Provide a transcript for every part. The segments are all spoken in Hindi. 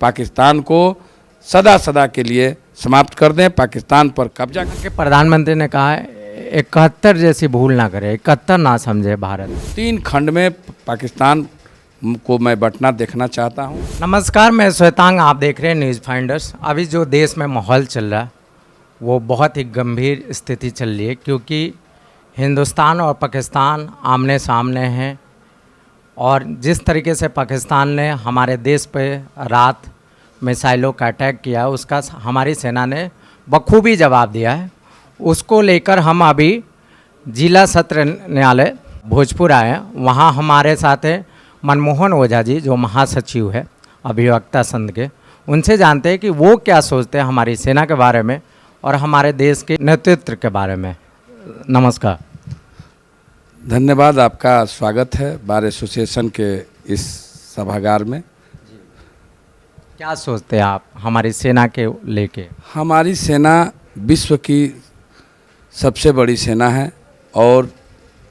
पाकिस्तान को सदा सदा के लिए समाप्त कर दें, पाकिस्तान पर कब्जा के प्रधानमंत्री ने कहा है 71 जैसी भूल ना करे, 71 ना समझे भारत। 3 खंड में पाकिस्तान को मैं बंटना देखना चाहता हूं। नमस्कार, मैं श्वेतांग, आप देख रहे हैं न्यूज़ फाइंडर्स। अभी जो देश में माहौल चल रहा है वो बहुत ही गंभीर स्थिति चल रही है, क्योंकि हिंदुस्तान और पाकिस्तान आमने सामने हैं और जिस तरीके से पाकिस्तान ने हमारे देश पे रात मिसाइलों का अटैक किया, उसका हमारी सेना ने बखूबी जवाब दिया है। उसको लेकर हम अभी जिला सत्र न्यायालय भोजपुर आए हैं। वहाँ हमारे साथ हैं मनमोहन ओझा जी, जो महासचिव है अभिवक्ता संघ के। उनसे जानते हैं कि वो क्या सोचते हैं हमारी सेना के बारे में और हमारे देश के नेतृत्व के बारे में। नमस्कार। धन्यवाद, आपका स्वागत है बार एसोसिएशन के इस सभागार में। क्या सोचते हैं आप हमारी सेना के लेके? हमारी सेना विश्व की सबसे बड़ी सेना है और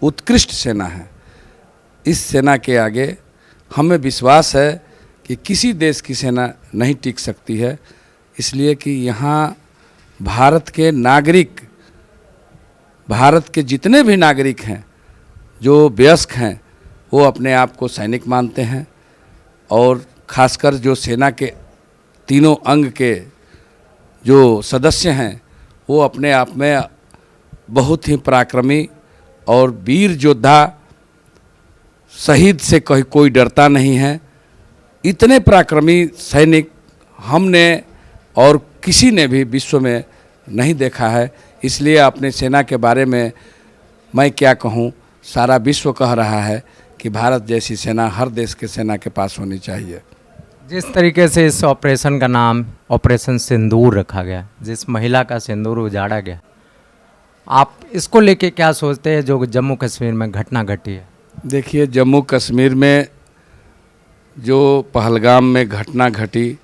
उत्कृष्ट सेना है। इस सेना के आगे हमें विश्वास है कि किसी देश की सेना नहीं टिक सकती है, इसलिए कि यहाँ भारत के नागरिक, भारत के जितने भी नागरिक हैं जो वयस्क हैं, वो अपने आप को सैनिक मानते हैं और खासकर जो सेना के तीनों अंग के जो सदस्य हैं वो अपने आप में बहुत ही पराक्रमी और वीर योद्धा, शहीद से कोई डरता नहीं है। इतने पराक्रमी सैनिक हमने और किसी ने भी विश्व में नहीं देखा है। इसलिए अपने सेना के बारे में मैं क्या कहूँ, सारा विश्व कह रहा है कि भारत जैसी सेना हर देश के सेना के पास होनी चाहिए। जिस तरीके से इस ऑपरेशन का नाम ऑपरेशन सिंदूर रखा गया, जिस महिला का सिंदूर उजाड़ा गया, आप इसको लेके क्या सोचते हैं जो जम्मू कश्मीर में घटना घटी है? देखिए, जम्मू कश्मीर में जो पहलगाम में घटना घटी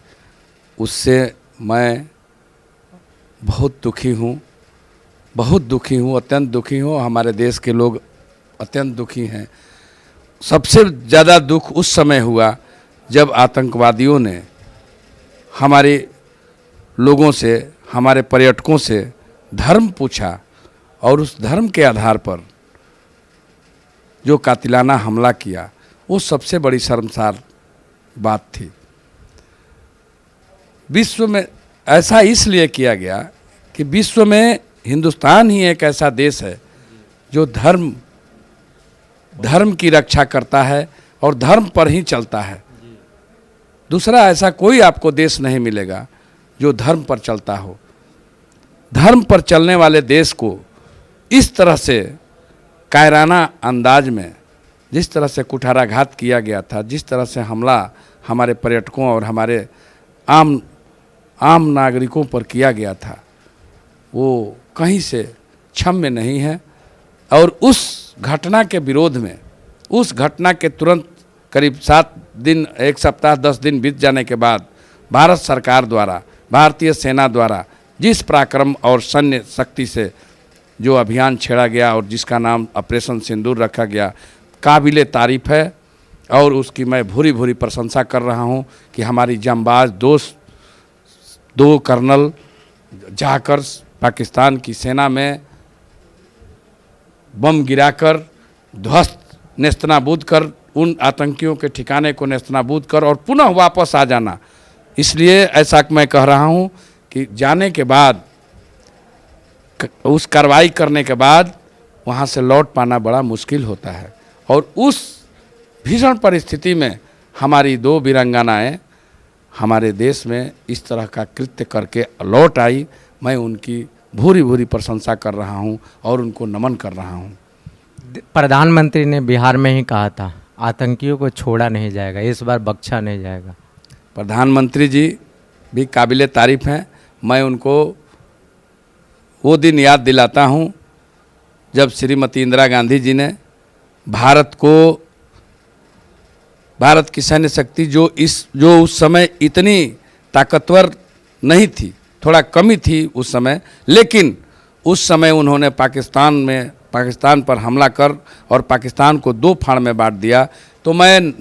उससे मैं बहुत दुखी हूँ, अत्यंत दुखी हूँ। हमारे देश के लोग अत्यंत दुखी हैं। सबसे ज़्यादा दुख उस समय हुआ जब आतंकवादियों ने हमारे लोगों से, हमारे पर्यटकों से धर्म पूछा और उस धर्म के आधार पर जो कातिलाना हमला किया, वो सबसे बड़ी शर्मसार बात थी। विश्व में ऐसा इसलिए किया गया कि विश्व में हिंदुस्तान ही एक ऐसा देश है जो धर्म की रक्षा करता है और धर्म पर ही चलता है। दूसरा ऐसा कोई आपको देश नहीं मिलेगा जो धर्म पर चलता हो। धर्म पर चलने वाले देश को इस तरह से कायराना अंदाज में, जिस तरह से कुठाराघात किया गया था, जिस तरह से हमला हमारे पर्यटकों और हमारे आम नागरिकों पर किया गया था, वो कहीं से क्षम्य नहीं है। और उस घटना के विरोध में, उस घटना के तुरंत करीब 7 दिन, 1 सप्ताह 10 दिन बीत जाने के बाद भारत सरकार द्वारा, भारतीय सेना द्वारा जिस पराक्रम और सैन्य शक्ति से जो अभियान छेड़ा गया और जिसका नाम ऑपरेशन सिंदूर रखा गया, काबिले तारीफ़ है और उसकी मैं भूरी भूरी प्रशंसा कर रहा हूं कि हमारी जांबाज दोस्त 2 कर्नल जाकर पाकिस्तान की सेना में बम गिराकर ध्वस्त नेस्तनाबूद कर, उन आतंकियों के ठिकाने को नेस्तनाबूद कर और पुनः वापस आ जाना। इसलिए ऐसा मैं कह रहा हूं कि जाने के बाद, उस कार्रवाई करने के बाद वहां से लौट पाना बड़ा मुश्किल होता है। और उस भीषण परिस्थिति में हमारी 2 वीरांगनाएं हमारे देश में इस तरह का कृत्य करके लौट आई। मैं उनकी भूरी भूरी प्रशंसा कर रहा हूं और उनको नमन कर रहा हूं। प्रधानमंत्री ने बिहार में ही कहा था आतंकियों को छोड़ा नहीं जाएगा, इस बार बख्शा नहीं जाएगा। प्रधानमंत्री जी भी काबिले तारीफ़ हैं। मैं उनको वो दिन याद दिलाता हूं जब श्रीमती इंदिरा गांधी जी ने भारत की सैन्य शक्ति जो उस समय इतनी ताकतवर नहीं थी, थोड़ा कमी थी उस समय, लेकिन उस समय उन्होंने पाकिस्तान पर हमला कर और पाकिस्तान को 2 फाड़ में बांट दिया। तो मैं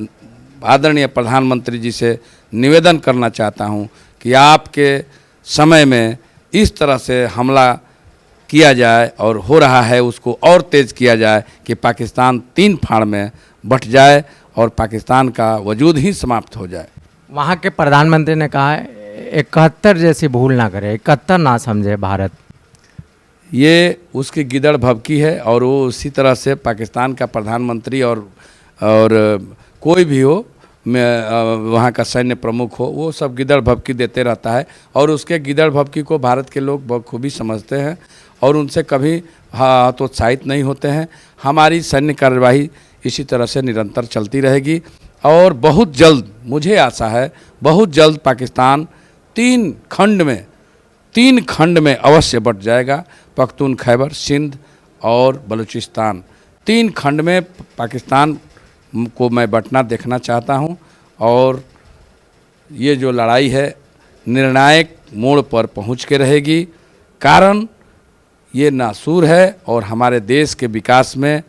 आदरणीय प्रधानमंत्री जी से निवेदन करना चाहता हूं कि आपके समय में इस तरह से हमला किया जाए और हो रहा है उसको और तेज़ किया जाए कि पाकिस्तान 3 फाड़ में बंट जाए और पाकिस्तान का वजूद ही समाप्त हो जाए। वहाँ के प्रधानमंत्री ने कहा है 71 जैसी भूल ना करे, 71 ना समझे भारत। ये उसकी गिदड़ भभकी है और वो उसी तरह से पाकिस्तान का प्रधानमंत्री और कोई भी हो, वहाँ का सैन्य प्रमुख हो, वो सब गिदड़ भभकी देते रहता है और उसके गिदड़ भभकी को भारत के लोग बखूबी समझते हैं और उनसे कभी हतोत्साहित नहीं होते हैं। हमारी सैन्य कार्यवाही इसी तरह से निरंतर चलती रहेगी और बहुत जल्द, मुझे आशा है बहुत जल्द पाकिस्तान 3 खंड में अवश्य बंट जाएगा। पख्तून, खैबर, सिंध और बलूचिस्तान 3 खंड में पाकिस्तान को मैं बंटना देखना चाहता हूं और ये जो लड़ाई है निर्णायक मोड़ पर पहुंच के रहेगी। कारण ये नासूर है और हमारे देश के विकास में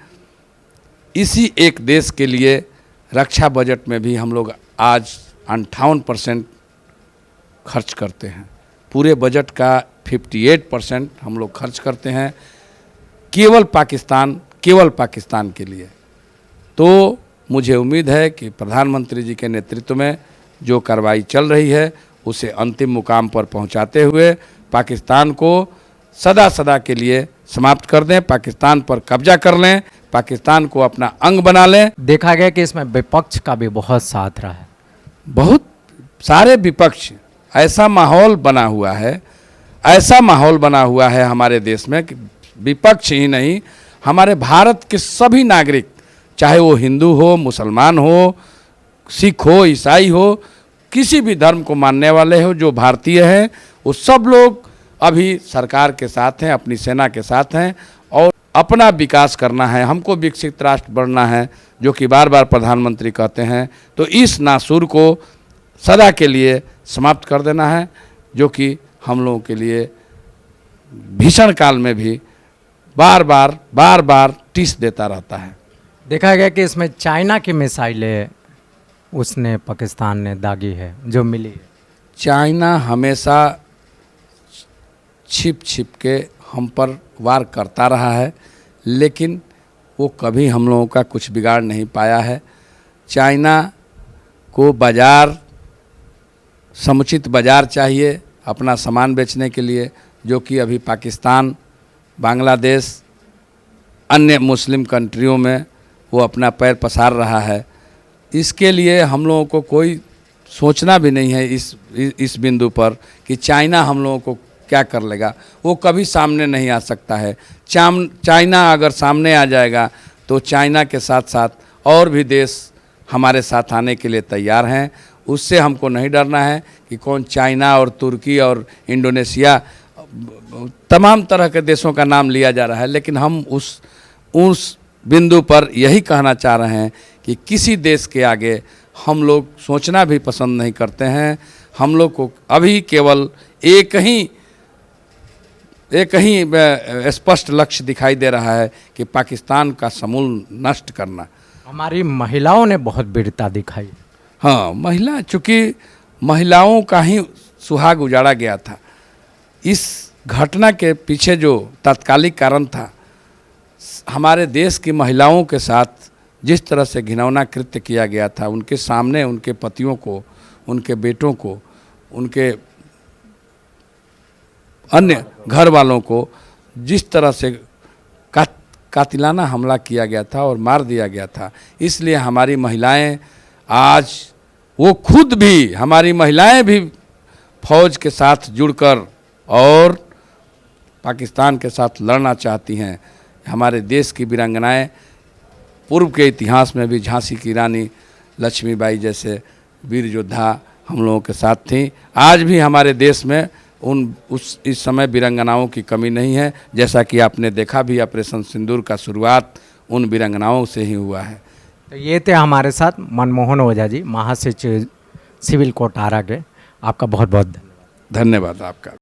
इसी एक देश के लिए रक्षा बजट में भी हम लोग आज 58% खर्च करते हैं। पूरे बजट का 58% हम लोग खर्च करते हैं केवल पाकिस्तान के लिए। तो मुझे उम्मीद है कि प्रधानमंत्री जी के नेतृत्व में जो कार्रवाई चल रही है उसे अंतिम मुकाम पर पहुंचाते हुए पाकिस्तान को सदा के लिए समाप्त कर दें, पाकिस्तान पर कब्जा कर लें, पाकिस्तान को अपना अंग बना लें। देखा गया कि इसमें विपक्ष का भी बहुत साथ रहा है। बहुत सारे विपक्ष, ऐसा माहौल बना हुआ है हमारे देश में कि विपक्ष ही नहीं, हमारे भारत के सभी नागरिक, चाहे वो हिंदू हो, मुसलमान हो, सिख हो, ईसाई हो, किसी भी धर्म को मानने वाले हो, जो भारतीय हैं, वो सब लोग अभी सरकार के साथ हैं, अपनी सेना के साथ हैं और अपना विकास करना है। हमको विकसित राष्ट्र बनना है, जो कि बार बार प्रधानमंत्री कहते हैं। तो इस नासूर को सदा के लिए समाप्त कर देना है, जो कि हम लोगों के लिए भीषण काल में भी बार बार टीस देता रहता है। देखा गया कि इसमें चाइना की मिसाइलें उसने पाकिस्तान ने दागी है जो मिली है। चाइना हमेशा छिप के हम पर वार करता रहा है, लेकिन वो कभी हम लोगों का कुछ बिगाड़ नहीं पाया है। चाइना को समुचित बाज़ार चाहिए अपना सामान बेचने के लिए, जो कि अभी पाकिस्तान, बांग्लादेश, अन्य मुस्लिम कंट्रियों में वो अपना पैर पसार रहा है। इसके लिए हम लोगों को कोई सोचना भी नहीं है इस बिंदु पर कि चाइना हम लोगों को क्या कर लेगा। वो कभी सामने नहीं आ सकता है। चाइना अगर सामने आ जाएगा तो चाइना के साथ साथ और भी देश हमारे साथ आने के लिए तैयार हैं। उससे हमको नहीं डरना है कि कौन चाइना और तुर्की और इंडोनेशिया, तमाम तरह के देशों का नाम लिया जा रहा है, लेकिन हम उस बिंदु पर यही कहना चाह रहे हैं कि किसी देश के आगे हम लोग सोचना भी पसंद नहीं करते हैं। हम लोग को अभी केवल एक ही स्पष्ट लक्ष्य दिखाई दे रहा है कि पाकिस्तान का समूल नष्ट करना। हमारी महिलाओं ने बहुत वीरता दिखाई। हाँ, चूँकि महिलाओं का ही सुहाग उजाड़ा गया था। इस घटना के पीछे जो तात्कालिक कारण था, हमारे देश की महिलाओं के साथ जिस तरह से घिनौना कृत्य किया गया था, उनके सामने उनके पतियों को, उनके बेटों को, उनके अन्य घर वालों को जिस तरह से कातिलाना हमला किया गया था और मार दिया गया था। इसलिए हमारी महिलाएं आज, वो खुद भी, हमारी महिलाएं भी फौज के साथ जुड़कर और पाकिस्तान के साथ लड़ना चाहती हैं। हमारे देश की वीरांगनाएं पूर्व के इतिहास में भी झांसी की रानी लक्ष्मीबाई जैसे वीर योद्धा हम लोगों के साथ थीं। आज भी हमारे देश में इस समय वीरांगनाओं की कमी नहीं है। जैसा कि आपने देखा भी, ऑपरेशन सिंदूर का शुरुआत उन वीरांगनाओं से ही हुआ है। तो ये थे हमारे साथ मनमोहन ओझा जी, महासचिव सिविल कोर्ट आरा के। आपका बहुत बहुत धन्यवाद आपका।